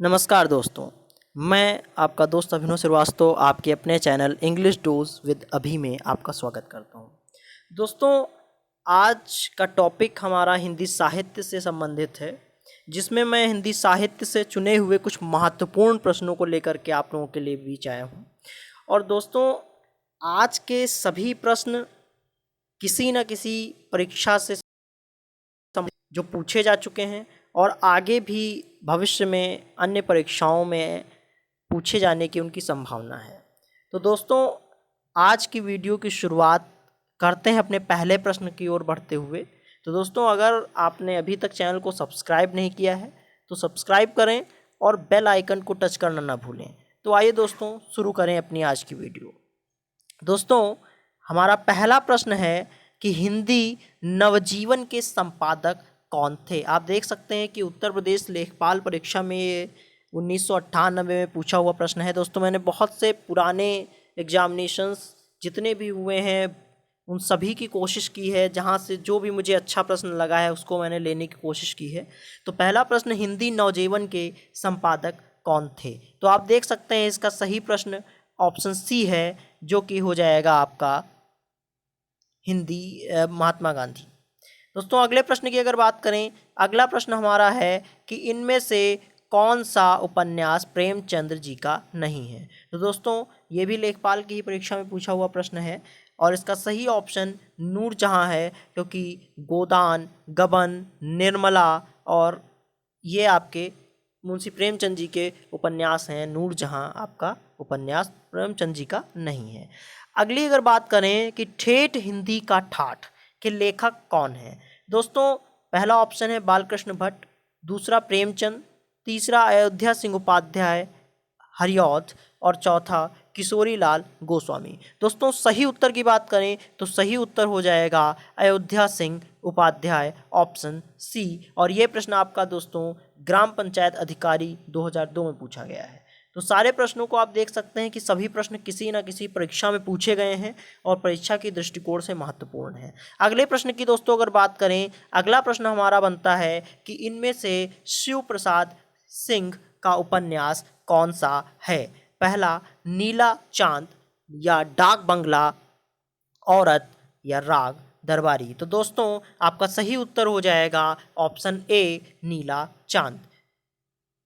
नमस्कार दोस्तों, मैं आपका दोस्त अभिनव श्रीवास्तव आपके अपने चैनल इंग्लिश डोज विद अभी में आपका स्वागत करता हूं। दोस्तों, आज का टॉपिक हमारा हिंदी साहित्य से संबंधित है, जिसमें मैं हिंदी साहित्य से चुने हुए कुछ महत्वपूर्ण प्रश्नों को लेकर के आप लोगों के लिए बीच आया हूं। और दोस्तों, आज के सभी प्रश्न किसी न किसी परीक्षा से जो पूछे जा चुके हैं और आगे भी भविष्य में अन्य परीक्षाओं में पूछे जाने की उनकी संभावना है। तो दोस्तों, आज की वीडियो की शुरुआत करते हैं अपने पहले प्रश्न की ओर बढ़ते हुए। तो दोस्तों, अगर आपने अभी तक चैनल को सब्सक्राइब नहीं किया है तो सब्सक्राइब करें और बेल आइकन को टच करना ना भूलें। तो आइए दोस्तों, शुरू करें अपनी आज की वीडियो। दोस्तों, हमारा पहला प्रश्न है कि हिंदी नवजीवन के संपादक कौन थे। आप देख सकते हैं कि उत्तर प्रदेश लेखपाल परीक्षा में ये 1998 में पूछा हुआ प्रश्न है। दोस्तों, मैंने बहुत से पुराने एग्जामिनेशंस जितने भी हुए हैं उन सभी की कोशिश की है, जहां से जो भी मुझे अच्छा प्रश्न लगा है उसको मैंने लेने की कोशिश की है। तो पहला प्रश्न, हिंदी नवजीवन के संपादक कौन थे। तो आप देख सकते हैं इसका सही प्रश्न ऑप्शन सी है, जो कि हो जाएगा आपका हिंदी महात्मा गांधी। दोस्तों, अगले प्रश्न की अगर बात करें, अगला प्रश्न हमारा है कि इनमें से कौन सा उपन्यास प्रेमचंद्र जी का नहीं है। तो दोस्तों, ये भी लेखपाल की ही परीक्षा में पूछा हुआ प्रश्न है और इसका सही ऑप्शन नूरजहां है, क्योंकि गोदान, गबन, निर्मला और ये आपके मुंशी प्रेमचंद जी के उपन्यास हैं। नूरजहां आपका उपन्यास प्रेमचंद जी का नहीं है। अगली अगर बात करें कि ठेठ हिंदी का ठाठ के लेखक कौन है। दोस्तों, पहला ऑप्शन है बालकृष्ण भट्ट, दूसरा प्रेमचंद, तीसरा अयोध्या सिंह उपाध्याय हरिऔध और चौथा किशोरी लाल गोस्वामी। दोस्तों, सही उत्तर की बात करें तो सही उत्तर हो जाएगा अयोध्या सिंह उपाध्याय, ऑप्शन सी। और ये प्रश्न आपका दोस्तों ग्राम पंचायत अधिकारी 2002 में पूछा गया है। तो सारे प्रश्नों को आप देख सकते हैं कि सभी प्रश्न किसी न किसी परीक्षा में पूछे गए हैं और परीक्षा के दृष्टिकोण से महत्वपूर्ण है। अगले प्रश्न की दोस्तों अगर बात करें, अगला प्रश्न हमारा बनता है कि इनमें से शिव प्रसाद सिंह का उपन्यास कौन सा है। पहला, नीला चांद, या डाक बंगला, औरत, या राग दरबारी। तो दोस्तों, आपका सही उत्तर हो जाएगा ऑप्शन ए, नीला चांद।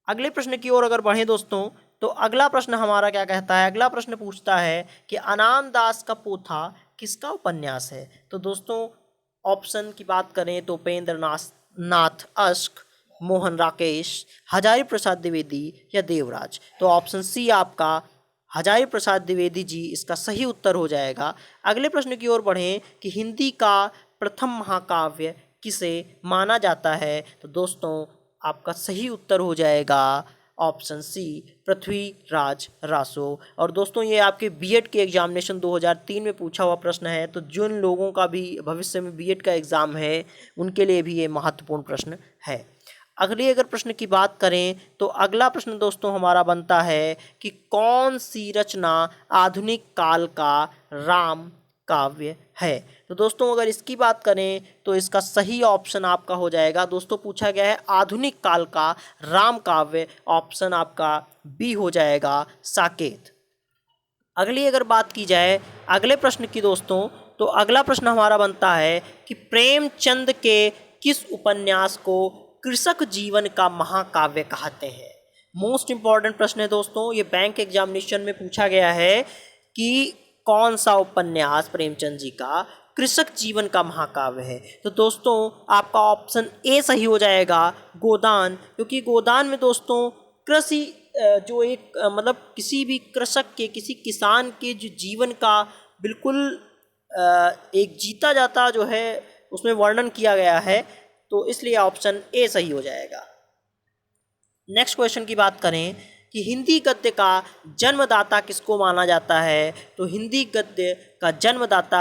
अगले प्रश्न की ओर अगर बढ़ें दोस्तों, तो अगला प्रश्न हमारा क्या कहता है। अगला प्रश्न पूछता है कि अनाम दास का पोथा किसका उपन्यास है। तो दोस्तों, ऑप्शन की बात करें तो उपेंद्र नाथ अश्क, मोहन राकेश, हजारी प्रसाद द्विवेदी या देवराज। तो ऑप्शन सी आपका हजारी प्रसाद द्विवेदी जी इसका सही उत्तर हो जाएगा। अगले प्रश्न की ओर बढ़ें कि हिंदी का प्रथम महाकाव्य किसे माना जाता है। तो दोस्तों, आपका सही उत्तर हो जाएगा ऑप्शन सी, पृथ्वीराज रासो। और दोस्तों, ये आपके बीएड के एग्जामिनेशन 2003 में पूछा हुआ प्रश्न है। तो जिन लोगों का भी भविष्य में बीएड का एग्ज़ाम है उनके लिए भी ये महत्वपूर्ण प्रश्न है। अगली अगर प्रश्न की बात करें तो अगला प्रश्न दोस्तों हमारा बनता है कि कौन सी रचना आधुनिक काल का राम काव्य है। तो दोस्तों, अगर इसकी बात करें तो इसका सही ऑप्शन आपका हो जाएगा, दोस्तों पूछा गया है आधुनिक काल का राम काव्य, ऑप्शन आपका बी हो जाएगा, साकेत। अगली अगर बात की जाए अगले प्रश्न की दोस्तों, तो अगला प्रश्न हमारा बनता है कि प्रेमचंद के किस उपन्यास को कृषक जीवन का महाकाव्य कहते हैं। मोस्ट इंपॉर्टेंट प्रश्न है दोस्तों, ये बैंक एग्जामिनेशन में पूछा गया है कि कौन सा उपन्यास प्रेमचंद जी का कृषक जीवन का महाकाव्य है। तो दोस्तों, आपका ऑप्शन ए सही हो जाएगा, गोदान। क्योंकि गोदान में दोस्तों कृषि जो एक मतलब किसी भी कृषक के, किसी किसान के जो जीवन का बिल्कुल एक जीता जाता जो है उसमें वर्णन किया गया है। तो इसलिए ऑप्शन ए सही हो जाएगा। नेक्स्ट क्वेश्चन की बात करें कि हिंदी गद्य का जन्मदाता किसको माना जाता है। तो हिंदी गद्य का जन्मदाता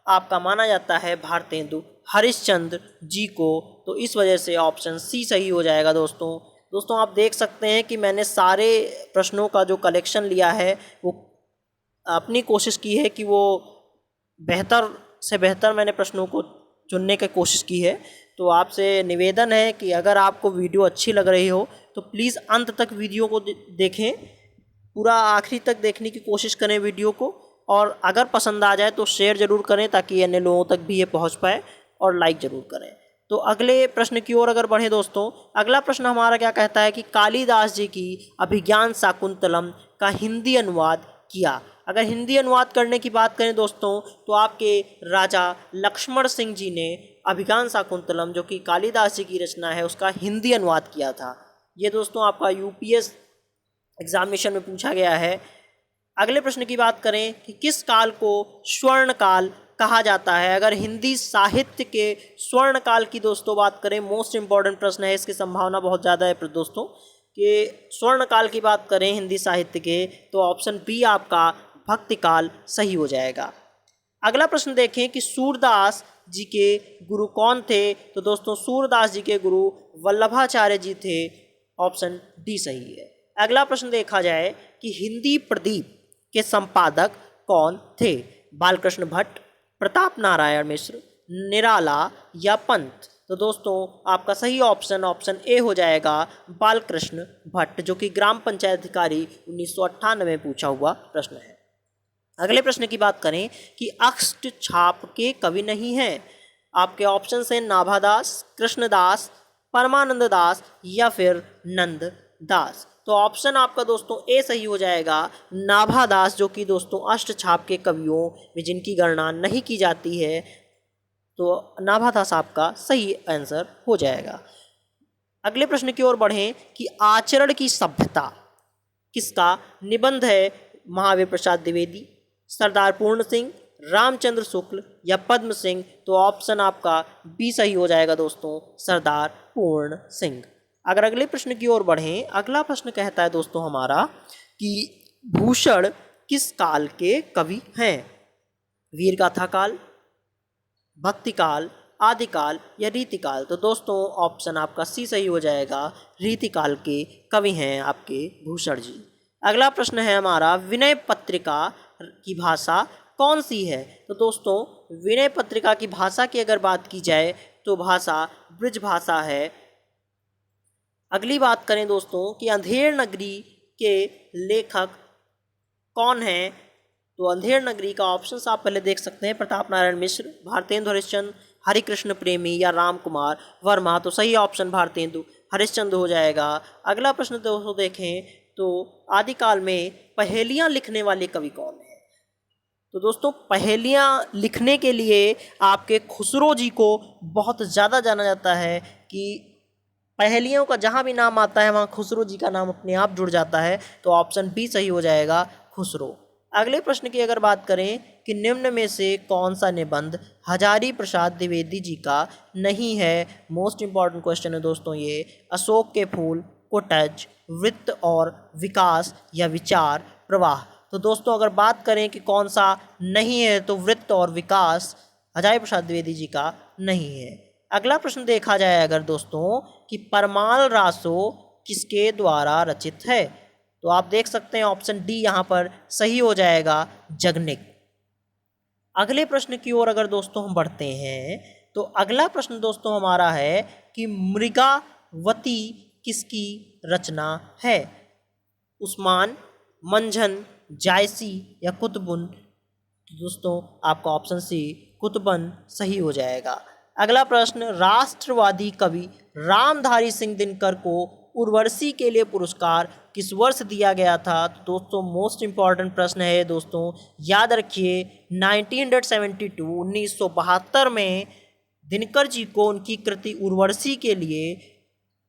आपका माना जाता है भारतेंदु हरिश्चंद्र जी को। तो इस वजह से ऑप्शन सी सही हो जाएगा दोस्तों, आप देख सकते हैं कि मैंने सारे प्रश्नों का जो कलेक्शन लिया है वो अपनी कोशिश की है कि वो बेहतर से बेहतर मैंने प्रश्नों को चुनने की कोशिश की है। तो आपसे निवेदन है कि अगर आपको वीडियो अच्छी लग रही हो तो प्लीज़ अंत तक वीडियो को देखें, पूरा आखिरी तक देखने की कोशिश करें वीडियो को, और अगर पसंद आ जाए तो शेयर ज़रूर करें ताकि अन्य लोगों तक भी ये पहुंच पाए, और लाइक ज़रूर करें। तो अगले प्रश्न की ओर अगर बढ़ें दोस्तों, अगला प्रश्न हमारा क्या कहता है कि कालिदास जी की अभिज्ञान शाकुंतलम का हिंदी अनुवाद किया। अगर हिंदी अनुवाद करने की बात करें दोस्तों, तो आपके राजा लक्ष्मण सिंह जी ने अभिज्ञान शाकुंतलम, जो कि कालिदास जी की रचना है, उसका हिंदी अनुवाद किया था। ये दोस्तों आपका यूपीएस एग्जामिनेशन में पूछा गया है। अगले प्रश्न की बात करें कि किस काल को स्वर्ण काल कहा जाता है। अगर हिंदी साहित्य के स्वर्ण काल की दोस्तों बात करें, मोस्ट इंपॉर्टेंट प्रश्न है, इसकी संभावना बहुत ज़्यादा है दोस्तों कि स्वर्ण काल की बात करें हिंदी साहित्य के, तो ऑप्शन बी आपका भक्ति काल सही हो जाएगा। अगला प्रश्न देखें कि सूरदास जी के गुरु कौन थे। तो दोस्तों सूरदास जी के गुरु वल्लभाचार्य जी थे, ऑप्शन डी सही है। अगला प्रश्न देखा जाए कि हिंदी प्रदीप के संपादक कौन थे। बालकृष्ण भट्ट, प्रताप नारायण मिश्र, निराला या पंत। तो दोस्तों आपका सही ऑप्शन ए हो जाएगा बालकृष्ण भट्ट, जो कि ग्राम पंचायत अधिकारी 1998 में पूछा हुआ प्रश्न है। अगले प्रश्न की बात करें कि अष्ट छाप के कवि नहीं हैं। आपके ऑप्शन हैं नाभादास, कृष्णदास, परमानंद दास या फिर नंद दास। तो ऑप्शन आपका दोस्तों ए सही हो जाएगा नाभादास, जो कि दोस्तों अष्ट छाप के कवियों में जिनकी गणना नहीं की जाती है, तो नाभादास आपका सही आंसर हो जाएगा। अगले प्रश्न की ओर बढ़ें कि आचरण की सभ्यता किसका निबंध है। महावीर प्रसाद द्विवेदी, सरदार पूर्ण सिंह, रामचंद्र शुक्ल या पद्म सिंह। तो ऑप्शन आपका बी सही हो जाएगा दोस्तों, सरदार पूर्ण सिंह। अगर अगले प्रश्न की ओर बढ़ें, अगला प्रश्न कहता है दोस्तों हमारा कि भूषण किस काल के कवि हैं। वीरगाथा काल, भक्ति काल, आदिकाल या रीतिकाल। तो दोस्तों ऑप्शन आपका सी सही हो जाएगा, रीतिकाल के कवि हैं आपके भूषण जी। अगला प्रश्न है हमारा विनय पत्रिका की भाषा कौन सी है। तो दोस्तों विनय पत्रिका की भाषा की अगर बात की जाए तो भाषा ब्रज भाषा है। अगली बात करें दोस्तों कि अंधेर नगरी के लेखक कौन हैं। तो अंधेर नगरी का ऑप्शंस आप पहले देख सकते हैं, प्रताप नारायण मिश्र, भारतेंदु हरिश्चंद्र, हरिकृष्ण प्रेमी या राम कुमार वर्मा। तो सही ऑप्शन भारतेंदु हरिश्चंद्र हो जाएगा। अगला प्रश्न दोस्तों देखें तो आदिकाल में पहेलियाँ लिखने वाले कवि कौन हैं। तो दोस्तों पहेलियाँ लिखने के लिए आपके खुसरो जी को बहुत ज़्यादा जाना जाता है कि पहेलियों का जहाँ भी नाम आता है वहाँ खुसरो जी का नाम अपने आप जुड़ जाता है। तो ऑप्शन बी सही हो जाएगा, खुसरो। अगले प्रश्न की अगर बात करें कि निम्न में से कौन सा निबंध हजारी प्रसाद द्विवेदी जी का नहीं है। मोस्ट इंपॉर्टेंट क्वेश्चन है दोस्तों ये। अशोक के फूल, कोटज, वृत्त और विकास या विचार प्रवाह। तो दोस्तों अगर बात करें कि कौन सा नहीं है, तो वृत्त और विकास हजारी प्रसाद द्विवेदी जी का नहीं है। अगला प्रश्न देखा जाए अगर दोस्तों कि परमाल रासो किसके द्वारा रचित है। तो आप देख सकते हैं ऑप्शन डी यहाँ पर सही हो जाएगा, जगनिक। अगले प्रश्न की ओर अगर दोस्तों हम बढ़ते हैं तो अगला प्रश्न दोस्तों हमारा है कि मृगावती किसकी रचना है। उस्मान, मंझन, जायसी या कुतुबुन। तो दोस्तों आपका ऑप्शन सी कुतुबन सही हो जाएगा। अगला प्रश्न राष्ट्रवादी कवि रामधारी सिंह दिनकर को उर्वशी के लिए पुरस्कार किस वर्ष दिया गया था। तो दोस्तों मोस्ट इंपॉर्टेंट प्रश्न है दोस्तों, याद रखिए 1972 में दिनकर जी को उनकी कृति उर्वशी के लिए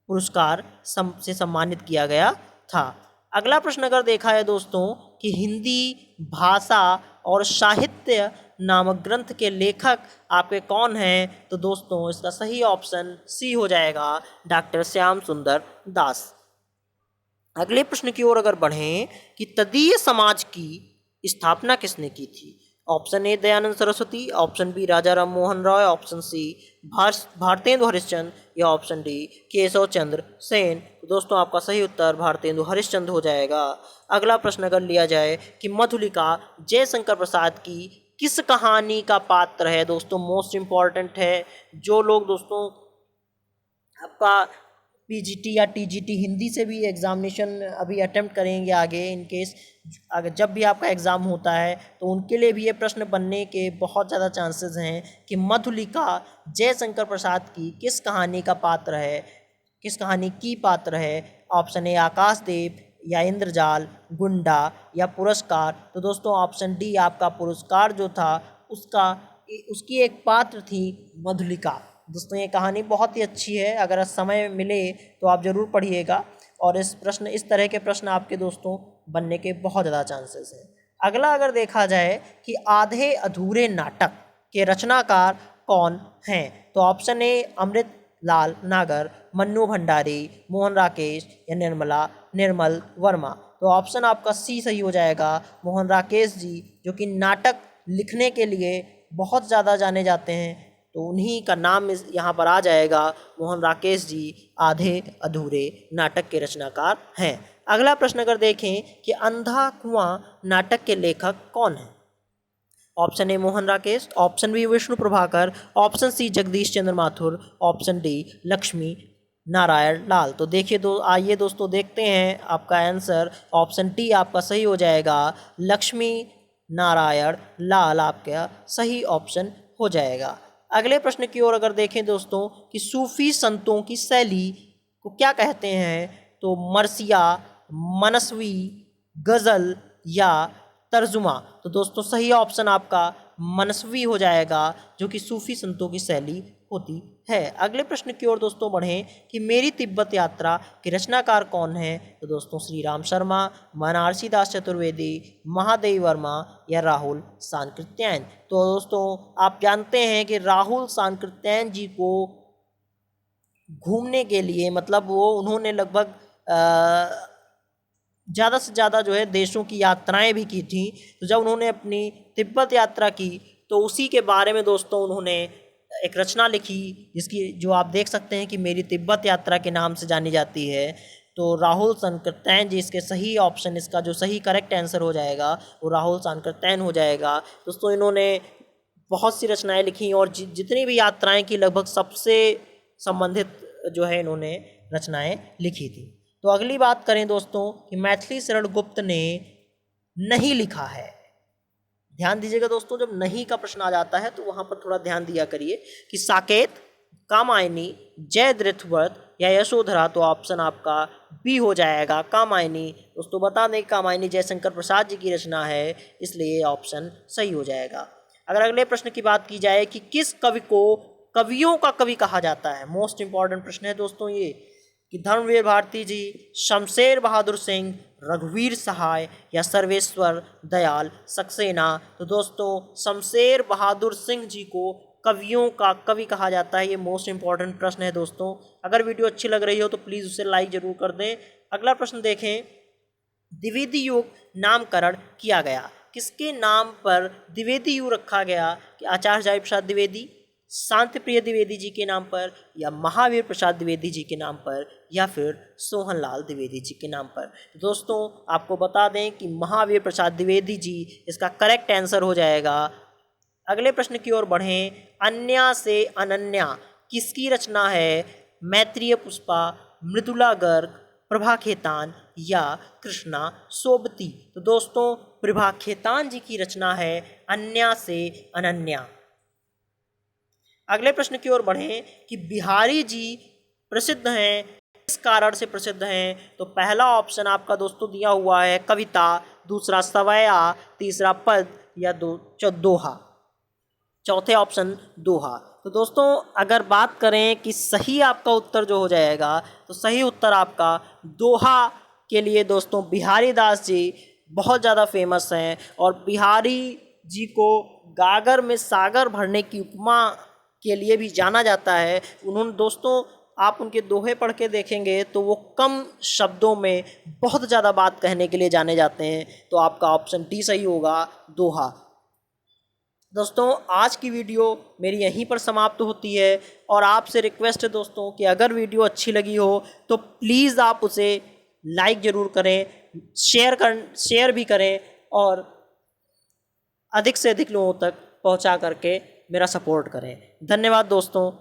पुरस्कार से सम्मानित किया गया था। अगला प्रश्न अगर देखा है दोस्तों कि हिंदी भाषा और साहित्य नामक ग्रंथ के लेखक आपके कौन हैं। तो दोस्तों इसका सही ऑप्शन सी हो जाएगा, डॉक्टर श्याम सुंदर दास। अगले प्रश्न की ओर अगर बढ़ें कि तदीय समाज की स्थापना किसने की थी। Option A Dayanand Saraswati, option B Raja Ram Mohan Roy, option C Bharatendu Harishchandra या ऑप्शन डी केशव चंद्र सेन। तो दोस्तों आपका सही उत्तर भारतेंदु हरिश्चंद्र हो जाएगा। अगला प्रश्न अगर लिया जाए कि मधुलिका जयशंकर प्रसाद की किस कहानी का पात्र है। दोस्तों मोस्ट इम्पॉर्टेंट है, जो लोग दोस्तों आपका पीजीटी या टीजीटी हिंदी से भी एग्ज़ामिनेशन अभी अटेम्प्ट करेंगे आगे, इन केस अगर जब भी आपका एग्ज़ाम होता है तो उनके लिए भी ये प्रश्न बनने के बहुत ज़्यादा चांसेस हैं कि मधुलिका जयशंकर प्रसाद की किस कहानी का पात्र है, किस कहानी की पात्र है। ऑप्शन ए आकाशदीप या इंद्रजाल, गुंडा या पुरस्कार। तो दोस्तों ऑप्शन डी आपका पुरस्कार जो था उसकी एक पात्र थी मधुलिका। दोस्तों ये कहानी बहुत ही अच्छी है, अगर समय मिले तो आप ज़रूर पढ़िएगा और इस तरह के प्रश्न आपके दोस्तों बनने के बहुत ज़्यादा चांसेस हैं। अगला अगर देखा जाए कि आधे अधूरे नाटक के रचनाकार कौन हैं, तो ऑप्शन ए अमृत लाल नागर, मन्नू भंडारी, मोहन राकेश या निर्मल वर्मा। तो ऑप्शन आपका सी सही हो जाएगा, मोहन राकेश जी, जो कि नाटक लिखने के लिए बहुत ज़्यादा जाने जाते हैं, तो उन्हीं का नाम यहाँ पर आ जाएगा। मोहन राकेश जी आधे अधूरे नाटक के रचनाकार हैं। अगला प्रश्न अगर देखें कि अंधा कुआं नाटक के लेखक कौन हैं, option A Mohan Rakesh, option B Vishnu Prabhakar, option C Jagdish Chandra Mathur, option D Lakshmi Narayan Lal. तो देखिए आइए दोस्तों देखते हैं आपका आंसर। ऑप्शन डी आपका सही हो जाएगा, लक्ष्मी नारायण लाल आपका सही ऑप्शन हो जाएगा। अगले प्रश्न की ओर अगर देखें दोस्तों कि सूफी संतों की शैली को क्या कहते हैं, तो मरसिया, मनस्वी, गज़ल या तर्जुमा। तो दोस्तों सही ऑप्शन आपका मनस्वी हो जाएगा, जो कि सूफी संतों की शैली होती है। अगले प्रश्न की ओर दोस्तों बढ़ें कि मेरी तिब्बत यात्रा के रचनाकार कौन है, तो दोस्तों श्री राम शर्मा, बनारसी दास चतुर्वेदी, महादेवी वर्मा या राहुल सांकृत्यायन। तो दोस्तों आप जानते हैं कि राहुल सांकृत्यायन जी को घूमने के लिए मतलब उन्होंने लगभग ज़्यादा से ज़्यादा जो है देशों की यात्राएं भी की थी। तो जब उन्होंने अपनी तिब्बत यात्रा की तो उसी के बारे में दोस्तों उन्होंने एक रचना लिखी, जिसकी जो आप देख सकते हैं कि मेरी तिब्बत यात्रा के नाम से जानी जाती है। तो राहुल सांकृत्यायन जी इसके सही ऑप्शन, इसका जो सही करेक्ट आंसर हो जाएगा वो राहुल सांकृत्यायन हो जाएगा। दोस्तों इन्होंने बहुत सी रचनाएं लिखी और जितनी भी यात्राएं की लगभग सबसे संबंधित जो है इन्होंने रचनाएं लिखी थी। तो अगली बात करें दोस्तों कि मैथिली शरण गुप्त ने नहीं लिखा है। ध्यान दीजिएगा दोस्तों, जब नहीं का प्रश्न आ जाता है तो वहाँ पर थोड़ा ध्यान दिया करिए कि साकेत, कामायनी, जयद्रथव्रत या यशोधरा। तो ऑप्शन आपका बी हो जाएगा, कामायनी। दोस्तों बता दें कामायनी जयशंकर प्रसाद जी की रचना है, इसलिए ऑप्शन सही हो जाएगा। अगर अगले प्रश्न की बात की जाए कि किस कवि को कवियों का कवि कहा जाता है, मोस्ट इंपॉर्टेंट प्रश्न है दोस्तों ये, कि धर्मवीर भारती जी, शमशेर बहादुर सिंह, रघुवीर सहाय या सर्वेश्वर दयाल सक्सेना। तो दोस्तों शमशेर बहादुर सिंह जी को कवियों का कवि कहा जाता है। ये मोस्ट इंपॉर्टेंट प्रश्न है दोस्तों। अगर वीडियो अच्छी लग रही हो तो प्लीज़ उसे लाइक जरूर कर दें। अगला प्रश्न देखें, द्विवेदी युग नामकरण किया गया, किसके नाम पर द्विवेदी युग रखा गया, कि आचार्य जय प्रसाद द्विवेदी, शांति प्रिय द्विवेदी जी के नाम पर, या महावीर प्रसाद द्विवेदी जी के नाम पर, या फिर सोहनलाल द्विवेदी जी के नाम पर। दोस्तों आपको बता दें कि महावीर प्रसाद द्विवेदी जी इसका करेक्ट आंसर हो जाएगा। अगले प्रश्न की ओर बढ़ें, अन्या से अनन्या किसकी रचना है, मैत्रेय पुष्पा, मृदुला गर्ग, प्रभा खेतान या कृष्णा सोबती। तो दोस्तों प्रभा खेतान जी की रचना है अन्या से अनन्या। अगले प्रश्न की ओर बढ़ें कि बिहारी जी प्रसिद्ध हैं, किस कारण से प्रसिद्ध हैं, तो पहला ऑप्शन आपका दोस्तों दिया हुआ है कविता, दूसरा सवैया, तीसरा पद या दोहा, चौथे ऑप्शन दोहा। तो दोस्तों अगर बात करें कि सही आपका उत्तर जो हो जाएगा, तो सही उत्तर आपका दोहा के लिए दोस्तों बिहारी दास जी बहुत ज़्यादा फेमस हैं और बिहारी जी को गागर में सागर भरने की उपमा के लिए भी जाना जाता है। उन्होंने दोस्तों आप उनके दोहे पढ़ के देखेंगे तो वो कम शब्दों में बहुत ज़्यादा बात कहने के लिए जाने जाते हैं। तो आपका ऑप्शन डी सही होगा, दोहा। दोस्तों आज की वीडियो मेरी यहीं पर समाप्त होती है और आपसे रिक्वेस्ट है दोस्तों कि अगर वीडियो अच्छी लगी हो तो प्लीज़ आप उसे लाइक ज़रूर करें, शेयर भी करें और अधिक से अधिक लोगों तक पहुंचा करके मेरा सपोर्ट करें। धन्यवाद दोस्तों।